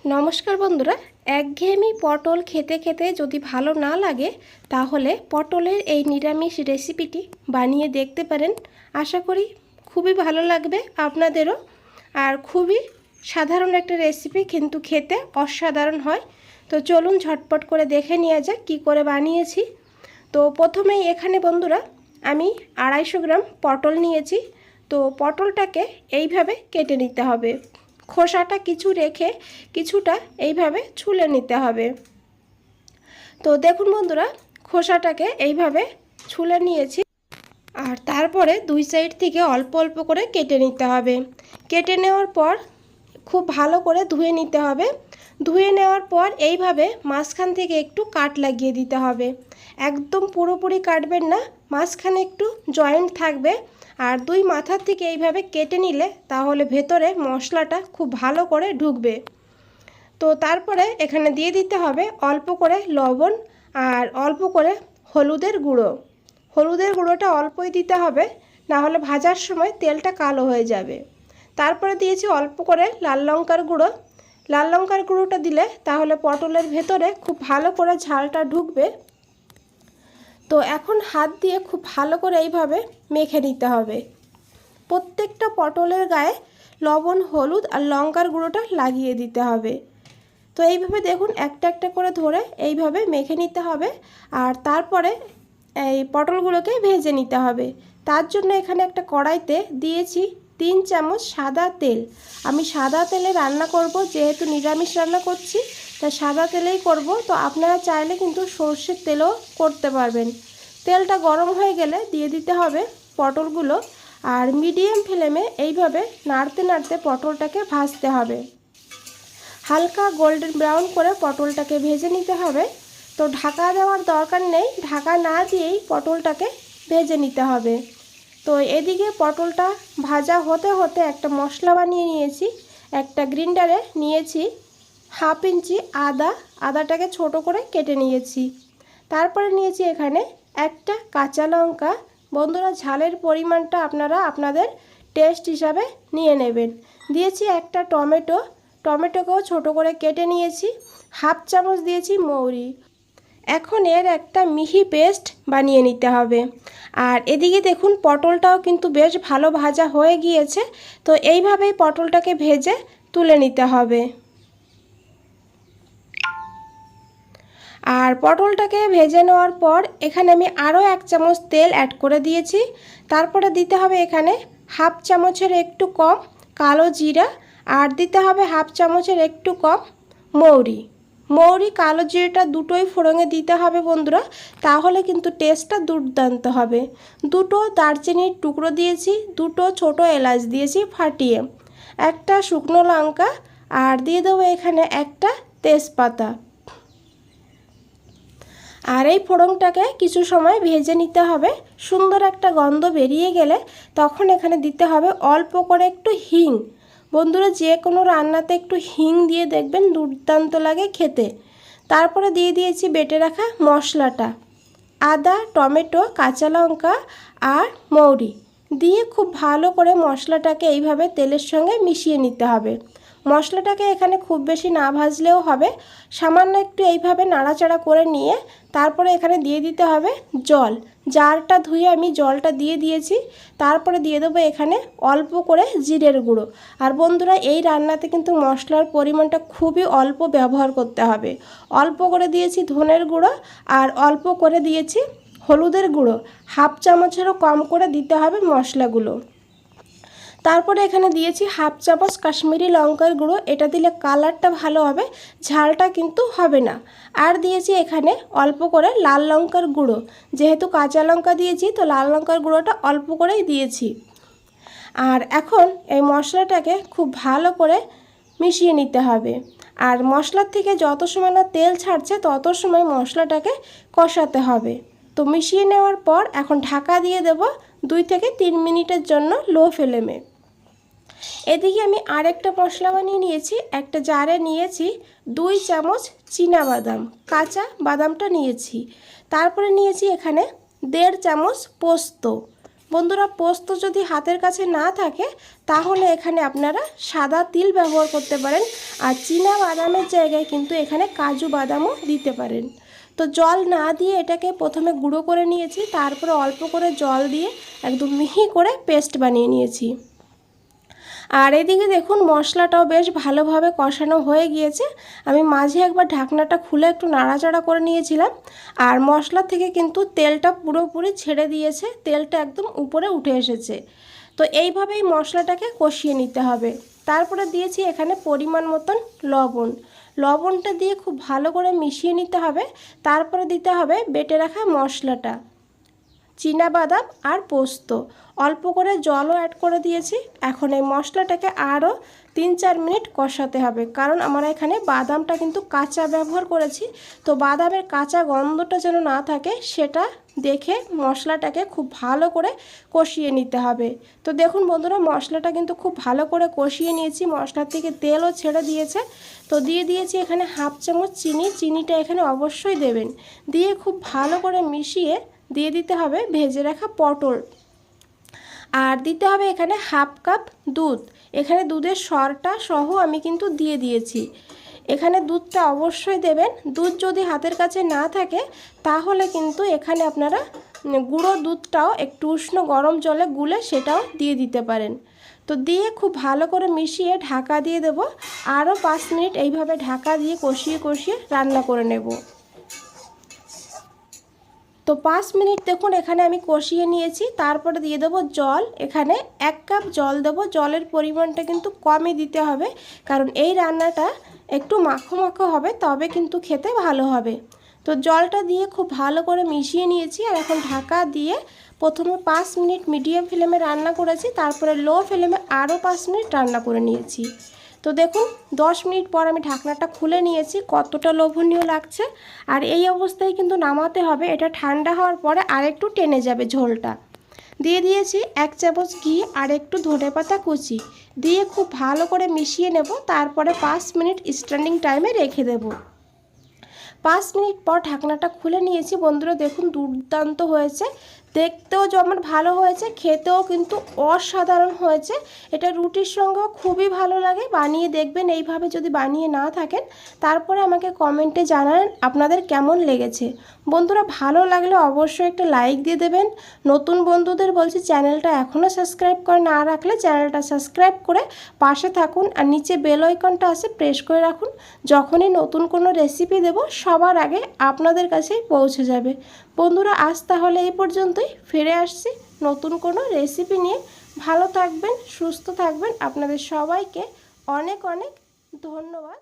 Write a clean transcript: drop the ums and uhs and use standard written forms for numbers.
নমস্কার বন্ধুরা, একঘেয়েমি পটল খেতে খেতে যদি ভালো না লাগে তাহলে পটলের এই নিরামিষ রেসিপিটি বানিয়ে দেখতে পারেন। আশা করি খুবই ভালো লাগবে আপনাদেরও। আর খুবই সাধারণ একটা রেসিপি, কিন্তু খেতে অসাধারণ হয়। তো চলুন ঝটপট করে দেখে নেওয়া যাক কী করে বানিয়েছি। তো প্রথমেই এখানে বন্ধুরা আমি 250 গ্রাম পটল নিয়েছি। তো পটলটাকে এইভাবে কেটে নিতে হবে, খোসাটা কিছু রেখে কিছুটা এইভাবে ছুলে নিতে হবে। তো দেখুন বন্ধুরা, খোসাটাকে এইভাবে ছুলে নিয়েছি। আর তারপরে দুই সাইড থেকে অল্প অল্প করে কেটে নিতে হবে। কেটে নেওয়ার পর খুব ভালো করে ধুয়ে নিতে হবে। ধুয়ে নেওয়ার পর এইভাবে মাঝখান থেকে একটু কাট লাগিয়ে দিতে হবে। একদম পুরোপুরি কাটবেন না, মাঝখানে একটু জয়েন্ট থাকবে। আর দুই মাথার থেকে এইভাবে কেটে নিলে তাহলে ভেতরে মশলাটা খুব ভালো করে ঢুকবে। তো তারপরে এখানে দিয়ে দিতে হবে অল্প করে লবণ আর অল্প করে হলুদের গুঁড়ো। হলুদের গুঁড়োটা অল্পই দিতে হবে, না হলে ভাজার সময় তেলটা কালো হয়ে যাবে। তারপরে দিয়েছি অল্প করে লাল লঙ্কার গুঁড়ো। লাল লঙ্কার গুঁড়োটা দিলে তাহলে পটলের ভেতরে খুব ভালো করে ঝালটা ঢুকবে। তো এখন হাত দিয়ে খুব ভালো করে এইভাবে মেখে নিতে হবে। প্রত্যেকটা পটলের গায়ে লবণ, হলুদ আর লঙ্কার গুঁড়োটা লাগিয়ে দিতে হবে। তো এইভাবে দেখুন একটা একটা করে ধরে এইভাবে মেখে নিতে হবে। আর তারপরে এই পটলগুলোকে ভেজে নিতে হবে। তার জন্য এখানে একটা কড়াইতে দিয়েছি 3 চামচ সাদা তেল। আমি সাদা তেলে রান্না করব, যেহেতু নিরামিষ রান্না করছি তাই সাদা তেলেই করব। তো আপনারা চাইলে কিন্তু সর্ষের তেলও করতে পারবেন। তেলটা গরম হয়ে গেলে দিয়ে দিতে হবে পটলগুলো। আর মিডিয়াম ফ্লেমে এইভাবে নাড়তে নাড়তে পটলটাকে ভাজতে হবে। হালকা গোল্ডেন ব্রাউন করে পটলটাকে ভেজে নিতে হবে। তো ঢাকা দেওয়ার দরকার নেই, ঢাকা না দিয়েই পটলটাকে ভেজে নিতে হবে। তো এদিকে পটলটা ভাজা হতে হতে একটা মশলা বানিয়ে নিয়েছি। একটা গ্রাইন্ডারে নিয়েছি 1/2 ইঞ্চি আদা। আদাটাকে ছোট করে কেটে নিয়েছি। তারপরে নিয়েছি এখানে একটা কাঁচা লঙ্কা। বন্ধুরা, ঝালের পরিমাণটা আপনারা আপনাদের টেস্ট হিসাবে নিয়ে নেবেন। দিয়েছি একটা টমেটো। টমেটোকেও ছোট করে কেটে নিয়েছি। 1/2 চামচ দিয়েছি মৌরি। এখন এর একটা মিহি পেস্ট বানিয়ে নিতে হবে। আর এদিকে দেখুন পটলটাও কিন্তু বেশ ভালো ভাজা হয়ে গিয়েছে। তো এইভাবেই পটলটাকে ভেজে তুলে নিতে হবে। আর পটলটাকে ভেজে নেওয়ার পর এখানে আমি আরও 1 চামচ তেল অ্যাড করে দিয়েছি। তারপরে দিতে হবে এখানে 1/2 চামচের একটু কম কালো জিরা। আর দিতে হবে 1/2 চামচের একটু কম মৌরি। মৌরি কালো জিরাটা দুটোই ফোড়নে দিতে হবে বন্ধুরা, তাহলে কিন্তু টেস্টটা দুর্দান্ত হবে। দুটো দারচিনির টুকরো দিয়েছি, দুটো ছোট এলাচ দিয়েছি ফাটিয়ে, একটা শুকনো লঙ্কা, আর দিয়ে দেবো এখানে একটা তেজপাতা। আর এই ফোড়নটাকে কিছু সময় ভেজে নিতে হবে। সুন্দর একটা গন্ধ বেরিয়ে গেলে তখন এখানে দিতে হবে অল্প করে একটু হিং। বন্ধুরা, যে কোনো রান্নাতে একটু হিং দিয়ে দেখবেন দুর্দান্ত লাগে খেতে। তারপরে দিয়ে দিয়েছি বেটে রাখা মশলাটা, আদা, টমেটো, কাঁচা লঙ্কা আর মৌরি দিয়ে খুব ভালো করে মশলাটাকে এইভাবে তেলের সঙ্গে মিশিয়ে নিতে হবে। মশলাটাকে এখানে খুব বেশি না ভাজলেও হবে, সামান্য একটু এইভাবে নাড়াচাড়া করে নিয়ে তারপরে এখানে দিয়ে দিতে হবে জল। জারটা ধুয়ে আমি জলটা দিয়ে দিয়েছি। তারপরে দিয়ে দেবো এখানে অল্প করে জিরের গুঁড়ো। আর বন্ধুরা, এই রান্নাতে কিন্তু মশলার পরিমাণটা খুবই অল্প ব্যবহার করতে হবে। অল্প করে দিয়েছি ধনের গুঁড়ো আর অল্প করে দিয়েছি হলুদের গুঁড়ো। 1/2 চামচেরও কম করে দিতে হবে মশলাগুলো। তারপরে এখানে দিয়েছি 1/2 চামচ কাশ্মীরি লঙ্কার গুঁড়ো। এটা দিলে কালারটা ভালো হবে, ঝালটা কিন্তু হবে না। আর দিয়েছি এখানে অল্প করে লাল লঙ্কার গুঁড়ো। যেহেতু কাঁচা লঙ্কা দিয়েছি তো লাল লঙ্কার গুঁড়োটা অল্প করেই দিয়েছি। আর এখন এই মশলাটাকে খুব ভালো করে মিশিয়ে নিতে হবে। আর মশলার থেকে যত সময় না তেল ছাড়ছে তত সময় মশলাটাকে কষাতে হবে। তো মিশিয়ে নেওয়ার পর এখন ঢাকা দিয়ে দেব 2 থেকে 3 মিনিটের জন্য লো ফ্লেমে। এদিকে আমি আরেকটা মশলা বানিয়ে নিয়েছি। একটা জারে নিয়েছি 2 চামচ চীনাবাদাম, কাঁচা বাদামটা নিয়েছি। তারপরে নিয়েছি এখানে 1.5 চামচ পোস্ত। বন্ধুরা পোস্ত যদি হাতের কাছে না থাকে তাহলে এখানে আপনারা সাদা তিল ব্যবহার করতে পারেন, আর চীনা বাদামের জায়গায় কিন্তু এখানে কাজু বাদামও দিতে পারেন। তো জল না দিয়ে এটাকে প্রথমে গুঁড়ো করে নিয়েছি, তারপরে অল্প করে জল দিয়ে একদম মিহি করে পেস্ট বানিয়ে নিয়েছি। আর এদিকে দেখুন মশলাটাও বেশ ভালোভাবে কষানো হয়ে গিয়েছে। আমি মাঝে একবার ঢাকনাটা খুলে একটু নাড়াচাড়া করে নিয়েছিলাম, আর মশলা থেকে কিন্তু তেলটা পুরোপুরি ছেড়ে দিয়েছে, তেলটা একদম উপরে উঠে এসেছে। তো এইভাবেই মশলাটাকে কষিয়ে নিতে হবে। তারপরে দিয়েছি এখানে পরিমাণ মতন লবণ। লবণটা দিয়ে খুব ভালো করে মিশিয়ে নিতে হবে। তারপরে দিতে হবে বেটে রাখা মশলাটা, চীনাবাদাম আর পোস্ত। অল্প করে জলও অ্যাড করে দিয়েছি। এখন এই মশলাটাকে আরও 3-4 মিনিট কষাতে হবে, কারণ আমরা এখানে বাদামটা কিন্তু কাঁচা ব্যবহার করেছি। তো বাদামের কাঁচা গন্ধটা যেন না থাকে সেটা দেখে মশলাটাকে খুব ভালো করে কষিয়ে নিতে হবে। তো দেখুন বন্ধুরা মশলাটা কিন্তু খুব ভালো করে কষিয়ে নিয়েছি, মশলার থেকে তেলও ছেড়ে দিয়েছে। তো দিয়ে দিয়েছি এখানে 1/2 চামচ চিনি। চিনিটা এখানে অবশ্যই দেবেন। দিয়ে খুব ভালো করে মিশিয়ে দিয়ে দিতে হবে ভেজে রাখা পটল, আর দিতে হবে এখানে 1/2 কাপ দুধ। এখানে দুধের সরটা সহ আমি কিন্তু দিয়ে দিয়েছি। এখানে দুধটা অবশ্যই দেবেন। দুধ যদি হাতের কাছে না থাকে তাহলে কিন্তু এখানে আপনারা গুঁড়ো দুধটাও একটু উষ্ণ গরম জলে গুলে সেটাও দিয়ে দিতে পারেন। তো দিয়ে খুব ভালো করে মিশিয়ে ঢাকা দিয়ে দেব। আরও 5 মিনিট এইভাবে ঢাকা দিয়ে কষিয়ে কষিয়ে রান্না করে নেব। তো 5 মিনিট দেখুন এখানে আমি কষিয়ে নিয়েছি। তারপরে দিয়ে দেবো জল। এখানে 1 কাপ জল দেবো। জলের পরিমাণটা কিন্তু কমই দিতে হবে, কারণ এই রান্নাটা একটু মাখো মাখো হবে, তবে কিন্তু খেতে ভালো হবে। তো জলটা দিয়ে খুব ভালো করে মিশিয়ে নিয়েছি। আর এখন ঢাকা দিয়ে প্রথমে 5 মিনিট মিডিয়াম ফ্লেমে রান্না করেছি, তারপরে লো ফ্লেমে আরও 5 মিনিট রান্না করে নিয়েছি। তো দেখুন 10 মিনিট পর আমি ঢাকনাটা খুলে নিয়েছি, কতটা লোভনীয় লাগছে। আর এই অবস্থায় কিন্তু নামাতে হবে, এটা ঠান্ডা হওয়ার পরে আরেকটু টেনে যাবে ঝোলটা। দিয়ে দিয়েছি 1 চামচ ঘি আর একটু ধনেপাতা কুচি, দিয়ে খুব ভালো করে মিশিয়ে নেব। তারপরে 5 মিনিট স্ট্যান্ডিং টাইমে রেখে দেব। 5 মিনিট পর ঢাকনাটা খুলে নিয়েছি। বন্ধুরা দেখুন দুর্দান্ত হয়েছে, দেখতেও যেমন ভালো হয়েছে, খেতেও কিন্তু অসাধারণ হয়েছে। এটা রুটির সঙ্গেও খুবই ভালো লাগে। বানিয়ে দেখবেন এইভাবে, যদি বানিয়ে না থাকেন তারপরে আমাকে কমেন্টে জানান আপনাদের কেমন লেগেছে। বন্ধুরা ভালো লাগলে অবশ্যই একটা লাইক দিয়ে দেবেন। নতুন বন্ধুদের বলছি চ্যানেলটা এখনও সাবস্ক্রাইব করে না রাখলে চ্যানেলটা সাবস্ক্রাইব করে পাশে থাকুন, আর নিচে বেল আইকনটা আছে প্রেস করে রাখুন। যখনই নতুন কোনো রেসিপি দেব সবার আগে আপনাদের কাছেই পৌঁছে যাবে। বন্ধুরা আজ তাহলে এই পর্যন্তই, ফিরে আসছি নতুন কোনো রেসিপি নিয়ে। ভালো থাকবেন, সুস্থ থাকবেন। আপনাদের সবাইকে অনেক অনেক ধন্যবাদ।